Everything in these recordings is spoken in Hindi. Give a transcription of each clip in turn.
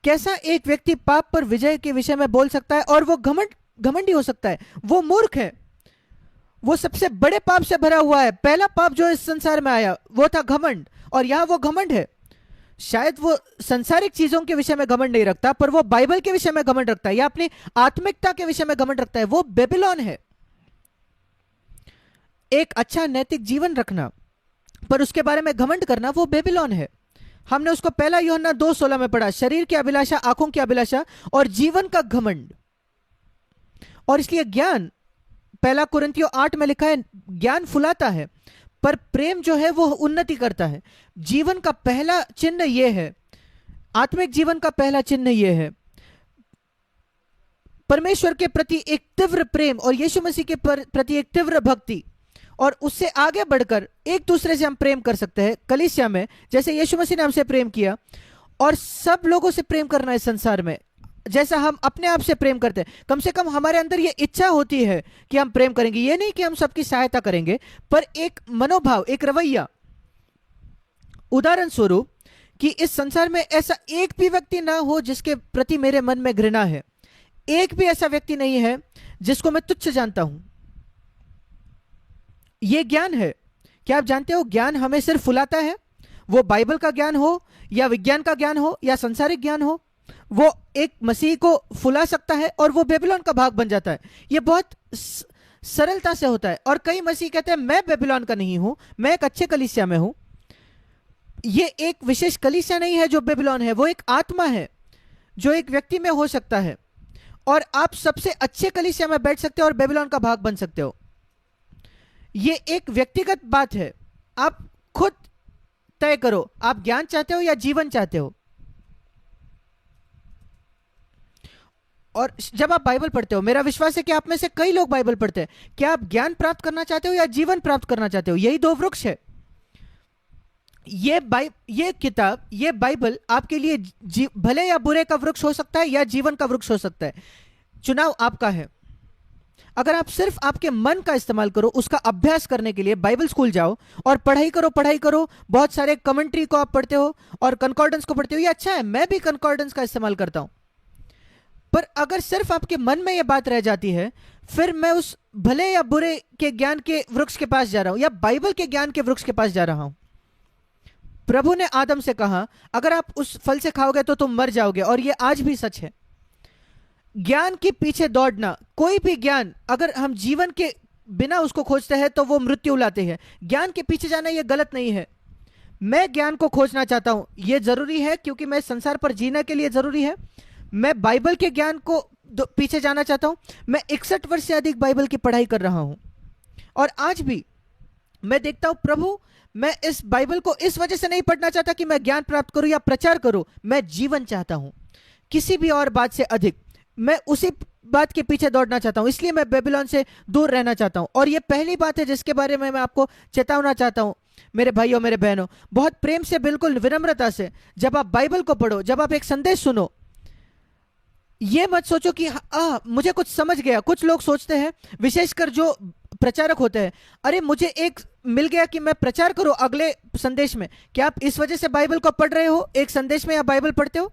कैसा एक व्यक्ति पाप पर विजय के विषय में बोल सकता है और वो घमंडी हो सकता है? वो मूर्ख है। वो सबसे बड़े पाप से भरा हुआ है। पहला पाप जो इस संसार में आया वो था घमंड, और यहां वो घमंड है। शायद वो संसारिक चीजों के विषय में घमंड नहीं रखता, पर वो बाइबल के विषय में घमंड रखता है, या अपनी आत्मिकता के विषय में घमंड रखता है। वो बेबीलोन है। एक अच्छा नैतिक जीवन रखना पर उसके बारे में घमंड करना, वो बेबीलोन है। हमने उसको पहला यूहन्ना 2:16 में पढ़ा, शरीर की अभिलाषा, आंखों की अभिलाषा और जीवन का घमंड। और इसलिए ज्ञान, पहला कुरिन्थियों 8 में लिखा है, ज्ञान फुलाता है पर प्रेम जो है वो उन्नति करता है। जीवन का पहला चिन्ह यह है, आत्मिक जीवन का पहला चिन्ह यह है, परमेश्वर के प्रति एक तीव्र प्रेम और यीशु मसीह के प्रति एक तीव्र भक्ति। और उससे आगे बढ़कर एक दूसरे से हम प्रेम कर सकते हैं कलीसिया में, जैसे यीशु मसीह ने हमसे प्रेम किया। और सब लोगों से प्रेम करना इस संसार में जैसा हम अपने आप से प्रेम करते हैं। कम से कम हमारे अंदर ये इच्छा होती है कि हम प्रेम करेंगे। ये नहीं कि हम सबकी सहायता करेंगे, पर एक मनोभाव, एक रवैया। उदाहरण स्वरूप कि इस संसार में ऐसा एक भी व्यक्ति ना हो जिसके प्रति मेरे मन में घृणा है। एक भी ऐसा व्यक्ति नहीं है जिसको मैं तुच्छ जानता हूं। यह ज्ञान है। क्या आप जानते हो, ज्ञान हमें सिर्फ फुलाता है। वो बाइबल का ज्ञान हो या विज्ञान का ज्ञान हो या संसारिक ज्ञान हो, वो एक मसीह को फुला सकता है और वो बेबीलोन का भाग बन जाता है। ये बहुत सरलता से होता है। और कई मसीह कहते हैं मैं बेबीलोन का नहीं हूं, मैं एक अच्छे कलीसिया में हूं। ये एक विशेष कलीसिया नहीं है जो बेबीलोन है, वो एक आत्मा है जो एक व्यक्ति में हो सकता है। और आप सबसे अच्छे कलीसिया में बैठ सकते हो और बेबीलोन का भाग बन सकते हो। ये एक व्यक्तिगत बात है। आप खुद तय करो, आप ज्ञान चाहते हो या जीवन चाहते हो। और जब आप बाइबल पढ़ते हो, मेरा विश्वास है कि आप में से कई लोग बाइबल पढ़ते हैं, क्या आप ज्ञान प्राप्त करना चाहते हो या जीवन प्राप्त करना चाहते हो? यही दो वृक्ष है। ये किताब, ये बाइबल आपके लिए भले या बुरे का वृक्ष हो सकता है या जीवन का वृक्ष हो सकता है। चुनाव आपका है। अगर आप सिर्फ आपके मन का इस्तेमाल करो, उसका अभ्यास करने के लिए बाइबल स्कूल जाओ और पढ़ाई करो, बहुत सारे कमेंट्री को आप पढ़ते हो और कंकॉर्डेंस को पढ़ते हो, ये अच्छा है, मैं भी कंकॉर्डेंस का इस्तेमाल करता हूं। पर अगर सिर्फ आपके मन में यह बात रह जाती है, फिर मैं उस भले या बुरे के ज्ञान के वृक्ष के पास जा रहा हूं या बाइबल के ज्ञान के वृक्ष के पास जा रहा हूं। प्रभु ने आदम से कहा, अगर आप उस फल से खाओगे तो तुम मर जाओगे, और यह आज भी सच है। ज्ञान के पीछे दौड़ना, कोई भी ज्ञान अगर हम जीवन के बिना उसको खोजते हैं तो वो मृत्यु लाते हैं। ज्ञान के पीछे जाना यह गलत नहीं है। मैं ज्ञान को खोजना चाहता हूं, यह जरूरी है क्योंकि मैं संसार पर जीने के लिए जरूरी है। मैं बाइबल के ज्ञान को पीछे जाना चाहता हूं। मैं 61 वर्ष से अधिक बाइबल की पढ़ाई कर रहा हूं और आज भी मैं देखता हूं, प्रभु मैं इस बाइबल को इस वजह से नहीं पढ़ना चाहता कि मैं ज्ञान प्राप्त करूं या प्रचार करूं। मैं जीवन चाहता हूं, किसी भी और बात से अधिक। मैं उसी बात के पीछे दौड़ना चाहता हूं, इसलिए मैं बेबीलोन से दूर रहना चाहता हूं। और यह पहली बात है जिसके बारे में मैं आपको चेतावना चाहता हूं, मेरे भाइयों, मेरे बहनों, बहुत प्रेम से, बिल्कुल विनम्रता से, जब आप बाइबल को पढ़ो, जब आप एक संदेश सुनो, ये मत सोचो कि मुझे कुछ समझ गया। कुछ लोग सोचते हैं, विशेषकर जो प्रचारक होते हैं, अरे मुझे एक मिल गया कि मैं प्रचार करूं अगले संदेश में। क्या आप इस वजह से बाइबल को पढ़ रहे हो? एक संदेश में आप बाइबल पढ़ते हो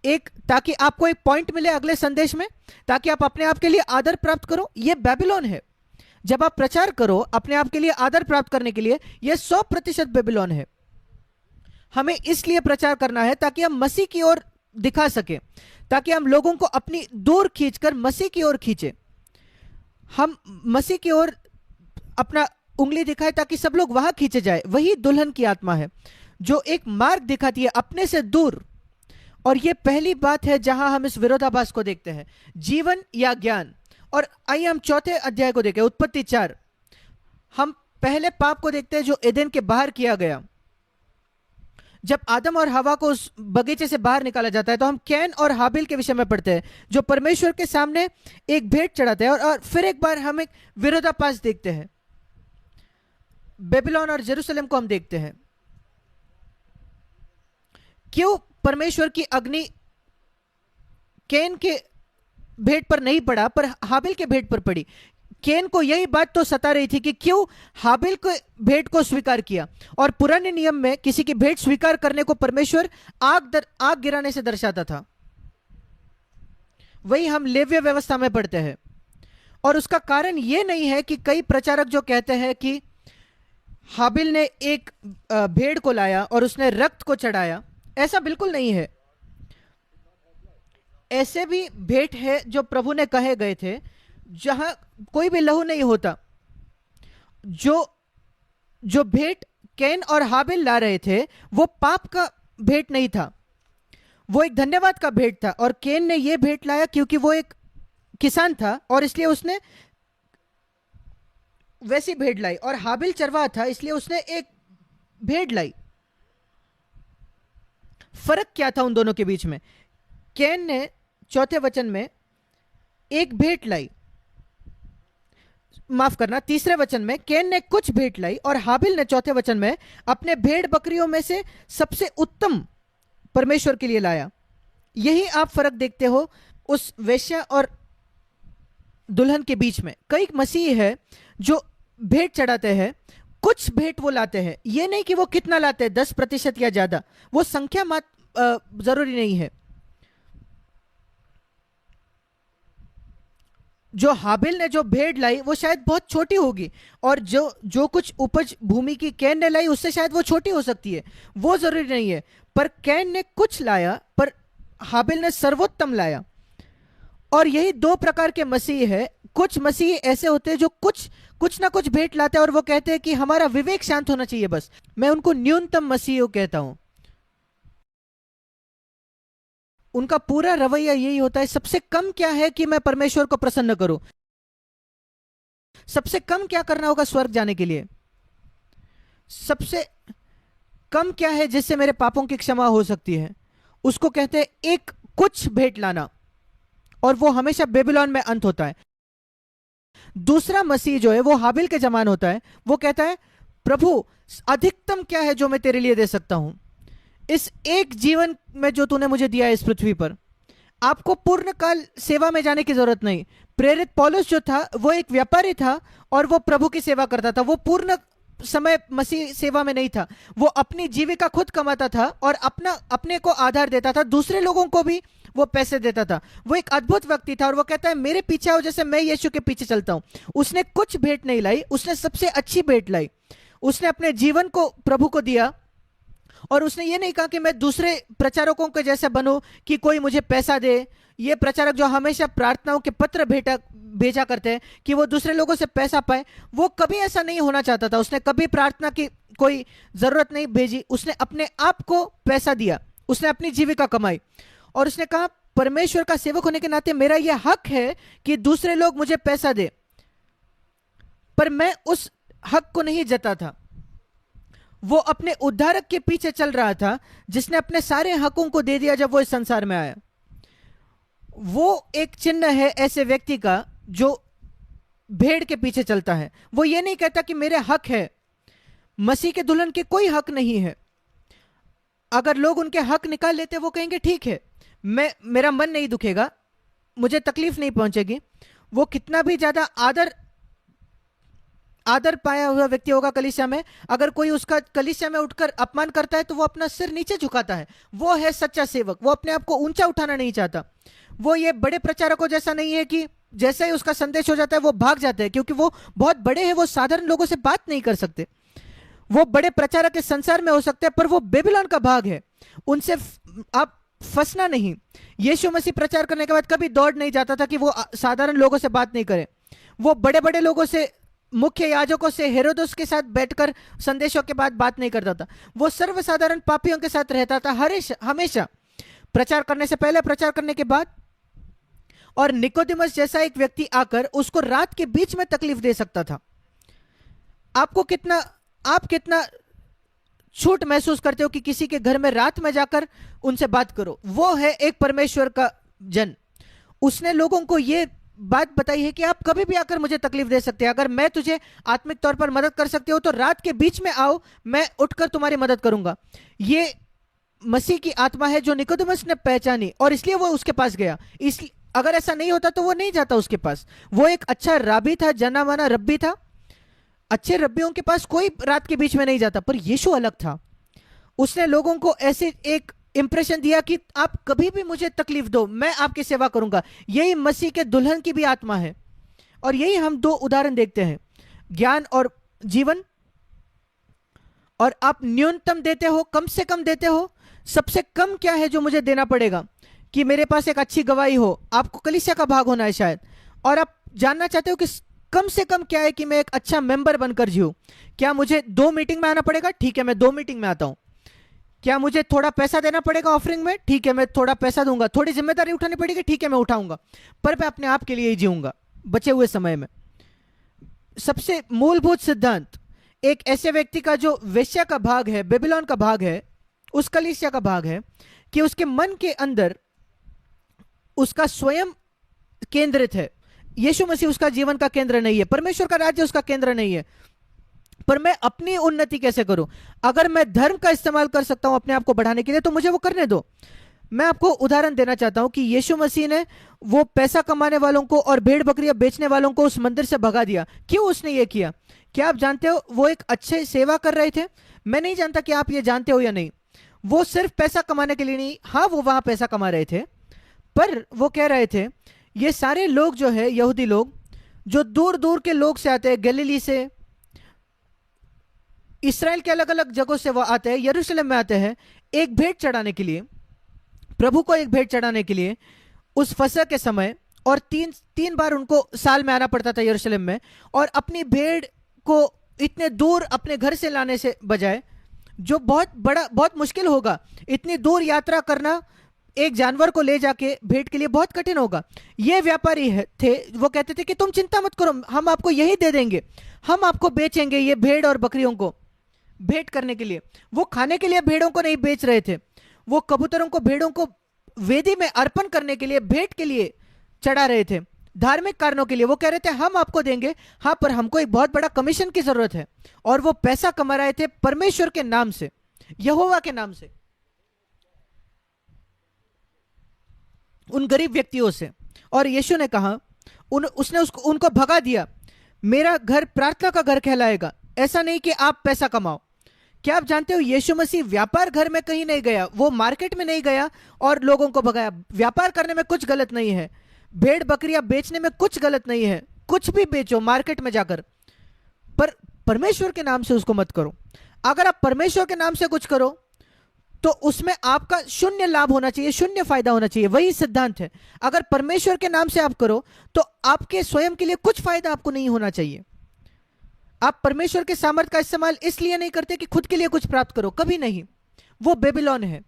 एक, ताकि आपको एक पॉइंट मिले अगले संदेश में, ताकि आप अपने आप के लिए आदर प्राप्त करो। यह बेबीलोन है। जब आप प्रचार करो अपने आप के लिए आदर प्राप्त करने के लिए, यह 100% बेबीलोन है। हमें इसलिए प्रचार करना है ताकि हम मसीह की ओर दिखा सके, ताकि हम लोगों को अपनी दूर खींचकर मसीह की ओर खींचे। हम मसीह की ओर अपना उंगली दिखाए ताकि सब लोग वहां खींचे जाए। वही दुल्हन की आत्मा है जो एक मार्ग दिखाती है अपने से दूर। और यह पहली बात है जहां हम इस विरोधाभास को देखते हैं, जीवन या ज्ञान। और आइए हम चौथे अध्याय को देखें, उत्पत्ति 4। हम पहले पाप को देखते हैं जो एदेन के बाहर किया गया। जब आदम और हवा को उस बगीचे से बाहर निकाला जाता है तो हम कैन और हाबिल के विषय में पढ़ते हैं, जो परमेश्वर के सामने एक भेंट चढ़ाते हैं। और फिर एक बार हम एक विरोधाभास देखते हैं, बेबीलोन और जेरूशलेम को हम देखते हैं। क्यों परमेश्वर की अग्नि कैन के भेंट पर नहीं पड़ा पर हाबिल के भेंट पर पड़ी? कैन को यही बात तो सता रही थी कि क्यों हाबिल को भेंट को स्वीकार किया। और पुराने नियम में किसी की भेंट स्वीकार करने को परमेश्वर आग गिराने से दर्शाता था। वही हम लेव्य व्यवस्था में पढ़ते हैं। और उसका कारण यह नहीं है कि कई प्रचारक जो कहते हैं कि हाबिल ने एक भेड़ को लाया और उसने रक्त को चढ़ाया, ऐसा बिल्कुल नहीं है। ऐसे भी भेंट है जो प्रभु ने कहे गए थे जहां कोई भी लहू नहीं होता। जो जो भेंट कैन और हाबिल ला रहे थे वो पाप का भेंट नहीं था, वो एक धन्यवाद का भेंट था। और कैन ने यह भेंट लाया क्योंकि वो एक किसान था और इसलिए उसने वैसी भेंट लाई, और हाबिल चरवाहा था इसलिए उसने एक भेंट लाई। फर्क क्या था उन दोनों के बीच में? कैन ने चौथे वचन में एक भेंट लाई, माफ करना, तीसरे वचन में कैन ने कुछ भेंट लाई और हाबिल ने चौथे वचन में अपने भेड़ बकरियों में से सबसे उत्तम परमेश्वर के लिए लाया। यही आप फर्क देखते हो उस वेश्या और दुल्हन के बीच में। कई मसीह है जो भेंट चढ़ाते हैं, कुछ भेंट वो लाते हैं, ये नहीं कि वो कितना लाते हैं, 10% या ज्यादा, वो संख्या जरूरी नहीं है। जो हाबिल ने जो भेड़ लाई वो शायद बहुत छोटी होगी, और जो कुछ उपज भूमि की कैन ने लाई उससे शायद वो छोटी हो सकती है, वो जरूरी नहीं है। पर कैन ने कुछ लाया, पर हाबिल ने सर्वोत्तम लाया। और यही दो प्रकार के मसीह है। कुछ मसीह ऐसे होते हैं जो कुछ ना कुछ भेंट लाते हैं और वो कहते हैं कि हमारा विवेक शांत होना चाहिए बस। मैं उनको न्यूनतम मसीह कहता हूं। उनका पूरा रवैया यही होता है, सबसे कम क्या है कि मैं परमेश्वर को प्रसन्न करूं, सबसे कम क्या करना होगा स्वर्ग जाने के लिए, सबसे कम क्या है जिससे मेरे पापों की क्षमा हो सकती है, उसको कहते हैं एक कुछ भेंट लाना, और वो हमेशा बेबीलोन में अंत होता है। दूसरा मसीह जो है वो हाबिल के जमान होता है, वो कहता है प्रभु अधिकतम क्या है जो मैं तेरे लिए दे सकता हूं इस एक जीवन में जो तूने मुझे दिया है इस पृथ्वी पर। आपको पूर्ण काल सेवा में जाने की जरूरत नहीं। प्रेरित पौलुस जो था वो एक व्यापारी था और वो प्रभु की सेवा करता था। वो पूर्ण समय मसीह सेवा में नहीं था, वो अपनी जीविका खुद कमाता था और अपने को आधार देता था, दूसरे लोगों को भी वो पैसे देता था। वो एक अद्भुत व्यक्ति था और वो कहता है मेरे पीछे आओ जैसे मैं यीशु के पीछे चलता हूं। उसने कुछ भेंट नहीं लाई, उसने सबसे अच्छी भेंट लाई। उसने अपने जीवन को प्रभु को दिया और उसने ये नहीं कहा कि मैं दूसरे प्रचारकों के जैसे बनूं कि कोई मुझे पैसा दे। ये प्रचारक जो हमेशा प्रार्थनाओं के पत्र भेजा करते हैं कि वो दूसरे लोगों से पैसा पाए, वो कभी ऐसा नहीं होना चाहता था। उसने कभी प्रार्थना की कोई जरूरत नहीं भेजी, उसने अपने आप को पैसा दिया, उसने अपनी जीविका कमाई और उसने कहा परमेश्वर का सेवक होने के नाते मेरा यह हक है कि दूसरे लोग मुझे पैसा दे, पर मैं उस हक को नहीं जता था। वो अपने उद्धारक के पीछे चल रहा था जिसने अपने सारे हकों को दे दिया जब वो इस संसार में आया। वो एक चिन्ह है ऐसे व्यक्ति का जो भेड़ के पीछे चलता है। वो ये नहीं कहता कि मेरे हक है। मसीह के दुल्हन के कोई हक नहीं है। अगर लोग उनके हक निकाल लेते वो कहेंगे ठीक है, मेरा मन नहीं दुखेगा, मुझे तकलीफ नहीं पहुंचेगी। वो कितना भी ज्यादा आदर पाया हुआ व्यक्ति होगा कलीसिया में, अगर कोई उसका कलीसिया में उठकर अपमान करता है तो वो अपना सिर नीचे झुकाता है। वो है सच्चा सेवक। वो अपने आप को ऊंचा उठाना नहीं चाहता। वो ये बड़े प्रचारकों जैसा नहीं है कि जैसे ही उसका संदेश हो जाता है वो भाग जाते हैं, क्योंकि वो बहुत बड़े हैं, वो साधारण लोगों से बात नहीं कर सकते। वो बड़े प्रचारक के संसार में हो सकते हैं पर वो बेबीलोन का भाग है, उनसे आप फंसना नहीं। यीशु मसीह प्रचार करने के बाद कभी दौड़ नहीं जाता था कि वो साधारण लोगों से बात नहीं करे। वो बड़े बड़े लोगों से, मुख्य याजकों से, हेरोदस के साथ बैठकर संदेशों के बाद बात नहीं करता था। वो सर्वसाधारण पापियों के साथ रहता था हमेशा, प्रचार करने से पहले, प्रचार करने के बाद। और निकोदेमस जैसा एक व्यक्ति आकर उसको रात के बीच में तकलीफ दे सकता था। आप कितना छूट महसूस करते हो कि किसी के घर में रात में जाकर उनसे बात करो। वो है एक परमेश्वर का जन। उसने लोगों को ये बात बताई है कि आप कभी भी आकर मुझे तकलीफ दे सकते हैं, अगर मैं तुझे आत्मिक तौर पर मदद कर सकती हूं तो रात के बीच में आओ, मैं उठकर तुम्हारी मदद करूंगा। ये मसीह की आत्मा है जो निकोदेमस ने पहचानी और इसलिए वो उसके पास गया। इसलिए अगर ऐसा नहीं होता तो वो नहीं जाता उसके पास। वो एक अच्छा राबी था, जाना माना रब्बी था। अच्छे रब्बियों के पास कोई रात के बीच में नहीं जाता, पर यीशु अलग था। उसने लोगों को ऐसे एक इंप्रेशन दिया कि आप कभी भी मुझे तकलीफ दो, मैं आपकी सेवा करूंगा। यही मसीह के दुल्हन की भी आत्मा है। और यही हम दो उदाहरण देखते हैं, ज्ञान और जीवन। और आप न्यूनतम देते हो, कम से कम देते हो। सबसे कम क्या है जो मुझे देना पड़ेगा? कि मेरे पास एक अच्छी गवाही हो। आपको कलीसिया का भाग होना है शायद, और आप जानना चाहते हो कि कम से कम क्या है कि मैं एक अच्छा मेंबर बनकर जीऊं। क्या मुझे 2 मीटिंग में आना पड़ेगा? ठीक है, मैं 2 मीटिंग में आता हूं। क्या मुझे थोड़ा पैसा देना पड़ेगा ऑफरिंग में? ठीक है, मैं थोड़ा पैसा दूंगा। थोड़ी जिम्मेदारी उठानी पड़ेगी? ठीक है, मैं उठाऊंगा। पर मैं अपने आप के लिए ही जीऊंगा बचे हुए समय में। सबसे मूलभूत सिद्धांत एक ऐसे व्यक्ति का जो वेश्या का भाग है, बेबीलोन का भाग है, उस कलीसिया का भाग है, कि उसके मन के अंदर उसका स्वयं केंद्रित है। यीशु मसीह उसका जीवन का केंद्र नहीं है, परमेश्वर का राज्य उसका केंद्र नहीं है। पर मैं अपनी उन्नति कैसे करूं? अगर मैं धर्म का इस्तेमाल कर सकता हूं अपने आप को बढ़ाने के लिए, तो मुझे वो करने दो। मैं आपको उदाहरण देना चाहता हूं कि यीशु मसीह ने वो पैसा कमाने वालों को और भेड़ बकरियां बेचने वालों को उस मंदिर से भगा दिया। क्यों उसने ये किया? क्या आप जानते हो वो एक अच्छे सेवा कर रहे थे? मैं नहीं जानता कि आप ये जानते हो या नहीं। वो सिर्फ पैसा कमाने के लिए नहीं, हाँ वो वहां पैसा कमा रहे थे, पर वो कह रहे थे ये सारे लोग जो है, यहूदी लोग जो दूर दूर के लोग से आते हैं, गलीली से, इसराइल के अलग अलग जगहों से वो आते हैं, यरूशलेम में आते हैं एक भेंट चढ़ाने के लिए, प्रभु को एक भेंट चढ़ाने के लिए उस फसह के समय। और तीन तीन बार उनको साल में आना पड़ता था यरूशलेम में। और अपनी भेड़ को इतने दूर अपने घर से लाने से बजाय, जो बहुत बड़ा, बहुत मुश्किल होगा, इतनी दूर यात्रा करना एक जानवर को ले जाके भेंट के लिए बहुत कठिन होगा। ये व्यापारी थे, वो कहते थे कि तुम चिंता मत करो, हम आपको यही दे देंगे, हम आपको बेचेंगे ये भेड़ और बकरियों को भेंट करने के लिए। वो खाने के लिए भेड़ों को नहीं बेच रहे थे, वो कबूतरों को, भेड़ों को वेदी में अर्पण करने के लिए, भेंट के लिए चढ़ा रहे थे, धार्मिक कारणों के लिए। वो कह रहे थे हम आपको देंगे, हाँ, पर हमको एक बहुत बड़ा कमीशन की जरूरत है। और वो पैसा कमा रहे थे परमेश्वर के नाम से, यहोवा के नाम से, उन गरीब व्यक्तियों से। और यीशु ने कहा, उसने उनको भगा दिया। मेरा घर प्रार्थना का घर कहलाएगा, ऐसा नहीं कि आप पैसा कमाओ। क्या आप जानते हो यीशु मसीह व्यापार घर में कहीं नहीं गया, वो मार्केट में नहीं गया और लोगों को भगाया। व्यापार करने में कुछ गलत नहीं है, भेड़ बकरियां बेचने में कुछ गलत नहीं है, कुछ भी बेचो मार्केट में जाकर, पर परमेश्वर के नाम से उसको मत करो। अगर आप परमेश्वर के नाम से कुछ करो तो उसमें आपका शून्य लाभ होना चाहिए, शून्य फायदा होना चाहिए। वही सिद्धांत है। अगर परमेश्वर के नाम से आप करो तो आपके स्वयं के लिए कुछ फायदा आपको नहीं होना चाहिए। आप परमेश्वर के सामर्थ्य का इस्तेमाल इसलिए नहीं करते कि खुद के लिए कुछ प्राप्त करो, कभी नहीं। वो बेबीलोन है।